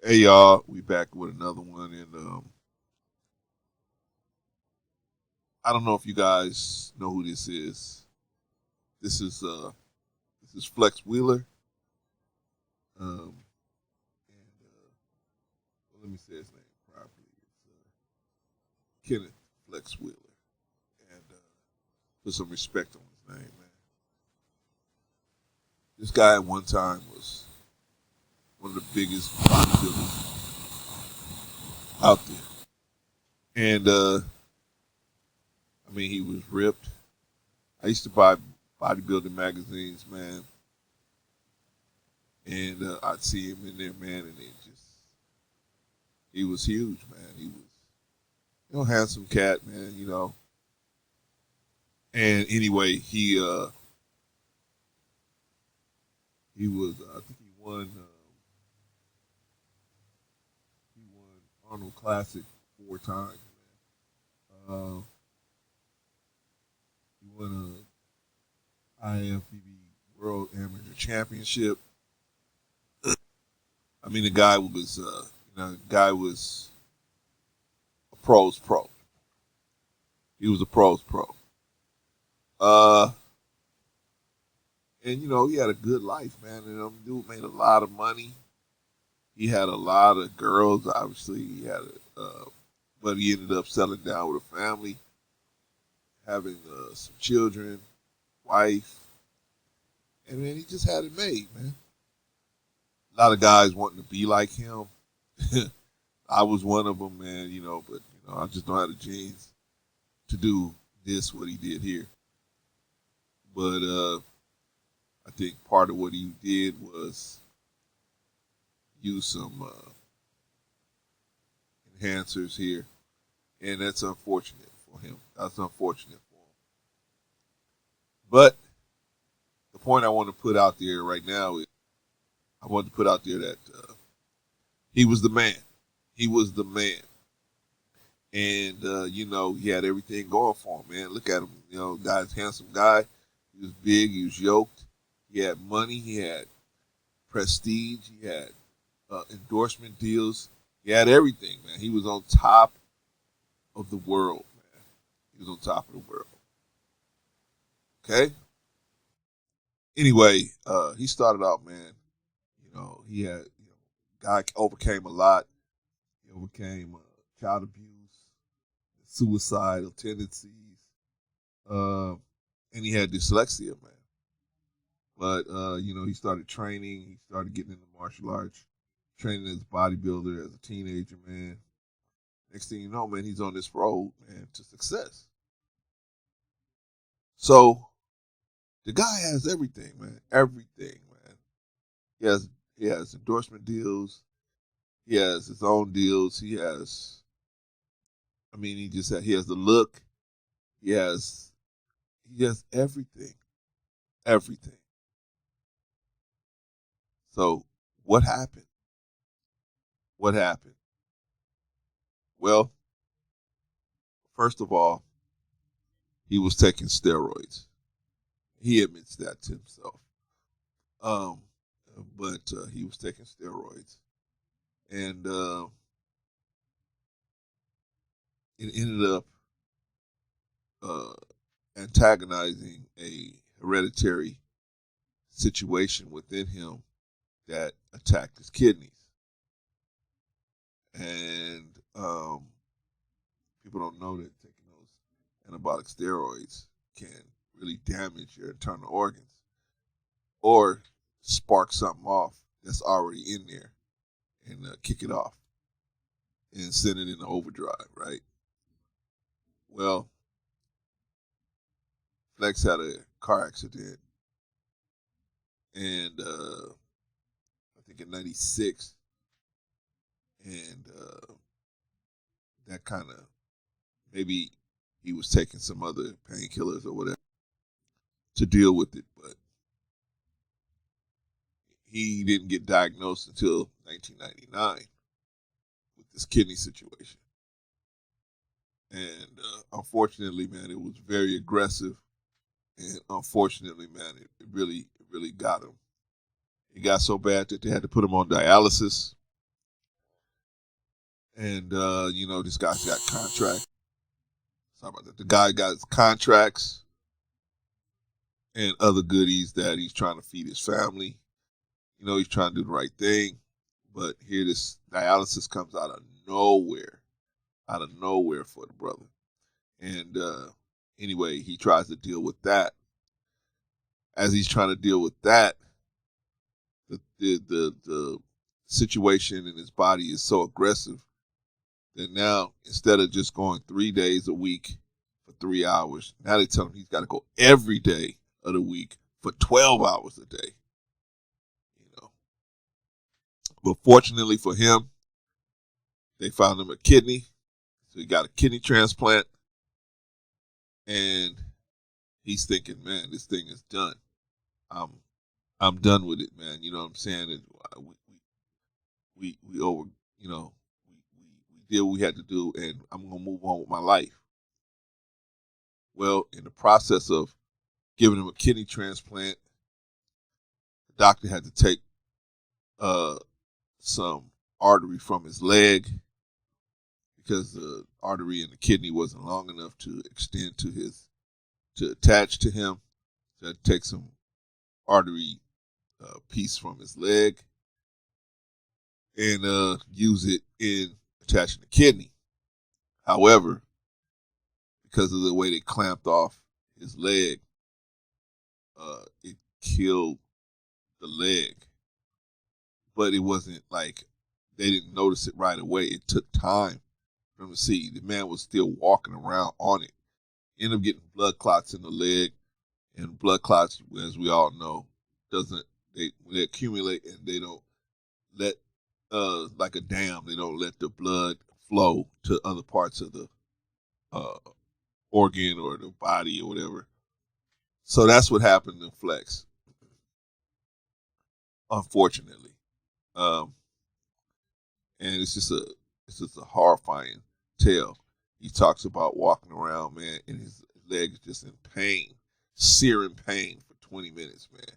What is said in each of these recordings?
Hey y'all, we back with another one, and I don't know if you guys know who this is. This is Flex Wheeler, and well, let me say his name properly. It's Kenneth Flex Wheeler, and put some respect on his name, man. This guy at one time was one of the biggest bodybuilders out there, and I mean he was ripped. I used to buy bodybuilding magazines, man, and I'd see him in there, man, and he was huge, man. He was, handsome cat, man, And anyway, he was, I think he won Arnold Classic 4 times, man. He won a IFBB World Amateur Championship. I mean, the guy was a pro's pro. He was a pro's pro. Uh, and he had a good life, man. And dude made a lot of money. He had a lot of girls. Obviously, but he ended up settling down with a family, having some children, wife, and then he just had it made, man. A lot of guys wanting to be like him. I was one of them, man. But I just don't have the genes to do what he did here. But I think part of what he did was use some enhancers here, and that's unfortunate for him. That's unfortunate for him. But the point I want to put out there right now is I want to put out there that he was the man. He was the man. And, he had everything going for him, man. Look at him. Guy's a handsome guy. He was big. He was yoked. He had money. He had prestige. He had endorsement deals. He had everything, man. He was on top of the world, man. He was on top of the world. Okay? Anyway, he started out, man. He had, guy overcame a lot. He overcame child abuse, suicidal tendencies, uh, and he had dyslexia, man. But he started training. He started getting into martial arts, training as a bodybuilder as a teenager, man. Next thing you know, man, he's on this road, man, to success. So the guy has everything, man. Everything, man. He has endorsement deals. He has his own deals. He has the look. He has everything. Everything. So what happened? What happened? Well, first of all, he was taking steroids. He admits that to himself. Um, but he was taking steroids, and it ended up uh, antagonizing a hereditary situation within him that attacked his kidneys. And people don't know that taking those anabolic steroids can really damage your internal organs or spark something off that's already in there and kick it off and send it into overdrive, right? Well, Flex had a car accident, and I think in '96, and that kind of maybe he was taking some other painkillers or whatever to deal with it, but he didn't get diagnosed until 1999 with this kidney situation. And unfortunately, man, it was very aggressive. And unfortunately, man, it really got him. It got so bad that they had to put him on dialysis. And this guy's got contracts. Sorry about that. The guy got contracts and other goodies that he's trying to feed his family. He's trying to do the right thing. But here this dialysis comes out of nowhere for the brother. And anyway, he tries to deal with that. As he's trying to deal with that, the situation in his body is so aggressive that now, instead of just going 3 days a week for 3 hours, now they tell him he's got to go every day of the week for 12 hours a day. But fortunately for him, they found him a kidney, so he got a kidney transplant, and he's thinking, man, this thing is done. I'm done with it, man. You know what I'm saying? We over, we did what we had to do, and I'm gonna move on with my life. Well, in the process of giving him a kidney transplant, the doctor had to take some artery from his leg because the artery in the kidney wasn't long enough to extend to attach to him. So had to take some artery piece from his leg and use it in attaching the kidney. However, because of the way they clamped off his leg, it killed the leg. But it wasn't like they didn't notice it right away. It took time for them to see. The man was still walking around on it. Ended up getting blood clots in the leg, and blood clots, as we all know, when they accumulate and they don't let like a dam, they don't let the blood flow to other parts of the organ or the body or whatever. So that's what happened to Flex, unfortunately. Um, and it's just a horrifying tale. He talks about walking around, man, and his leg is just in pain, searing pain for 20 minutes, man.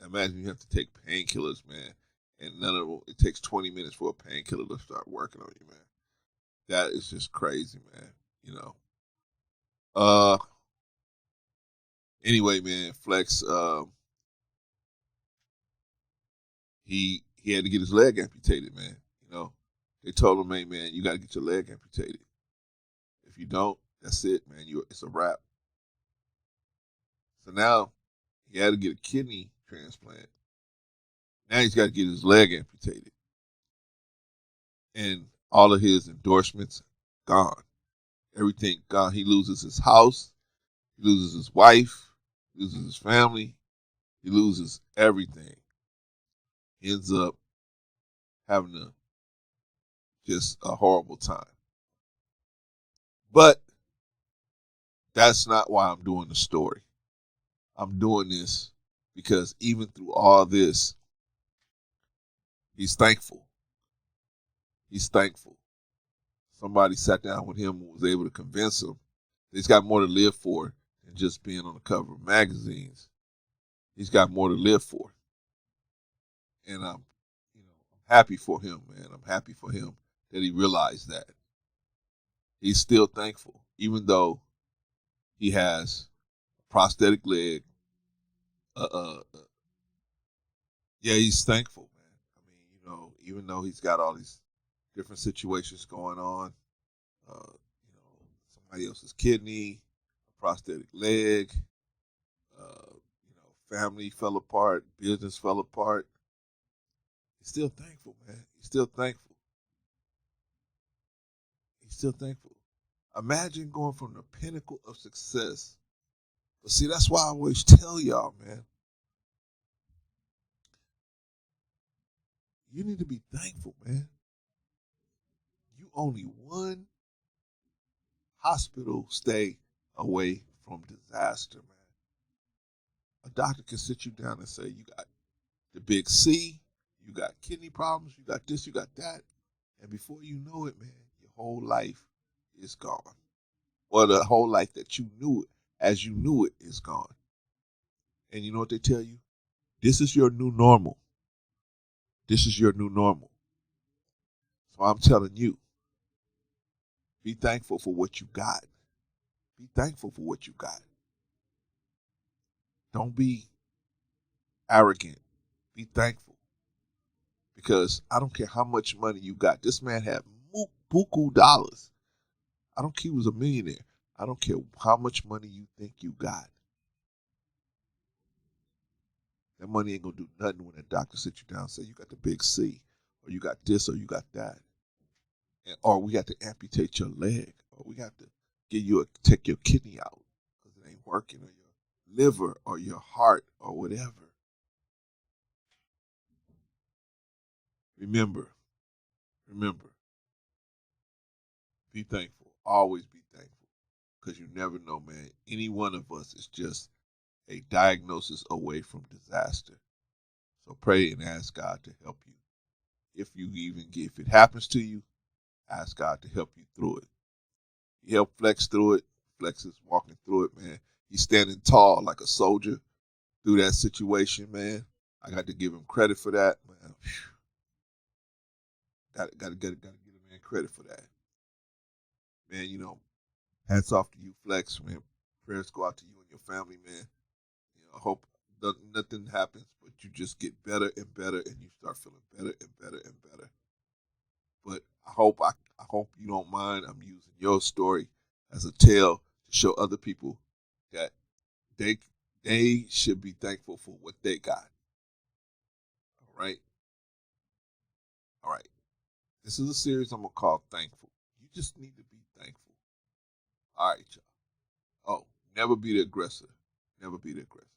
Imagine you have to take painkillers, man, and none of them. It takes 20 minutes for a painkiller to start working on you, man. That is just crazy, man. Uh. Anyway, man, Flex. He had to get his leg amputated, man. They told him, hey, man, you got to get your leg amputated. If you don't, that's it, man. It's a wrap. So now he had to get a kidney transplant. Now he's got to get his leg amputated. And all of his endorsements gone. Everything gone. He loses his house. He loses his wife. He loses his family. He loses everything. He ends up having just a horrible time. But that's not why I'm doing the story. I'm doing this because even through all this, he's thankful. He's thankful. Somebody sat down with him and was able to convince him that he's got more to live for than just being on the cover of magazines. He's got more to live for. And I'm happy for him, man. I'm happy for him that he realized that. He's still thankful, even though he has a prosthetic leg. Yeah, he's thankful, man. I mean, even though he's got all these different situations going on, somebody else's kidney, a prosthetic leg, family fell apart, business fell apart. He's still thankful, man. He's still thankful. He's still thankful. Imagine going from the pinnacle of success. But see, that's why I always tell y'all, man. You need to be thankful, man. You only one hospital stay away from disaster, man. A doctor can sit you down and say, you got the big C, you got kidney problems, you got this, you got that. And before you know it, man, your whole life is gone. Or the whole life that you knew it, as you knew it, is gone. And you know what they tell you? This is your new normal. This is your new normal. I'm telling you, be thankful for what you got. Be thankful for what you got. Don't be arrogant. Be thankful. Because I don't care how much money you got. This man had buku dollars. I don't care he was a millionaire. I don't care how much money you think you got. That money ain't gonna do nothing when the doctor sits you down and say you got the big C, or you got this, or you got that, or we got to amputate your leg, or we got to take your kidney out because it ain't working, or your liver, or your heart, or whatever. Remember, be thankful. Always be thankful, because you never know, man. Any one of us is just a diagnosis away from disaster. So pray and ask God to help you. If it happens to you, ask God to help you through it. He helped Flex through it. Flex is walking through it, man. He's standing tall like a soldier through that situation, man. I got to give him credit for that, man. Got to give a man credit for that, man. Hats off to you, Flex, man. Prayers go out to you and your family, man. I hope nothing happens, but you just get better and better, and you start feeling better and better and better. But I hope you don't mind. I'm using your story as a tale to show other people that they should be thankful for what they got. All right, all right. This is a series I'm gonna call Thankful. You just need to be thankful. All right, y'all. Oh, never be the aggressor. Never be the aggressor.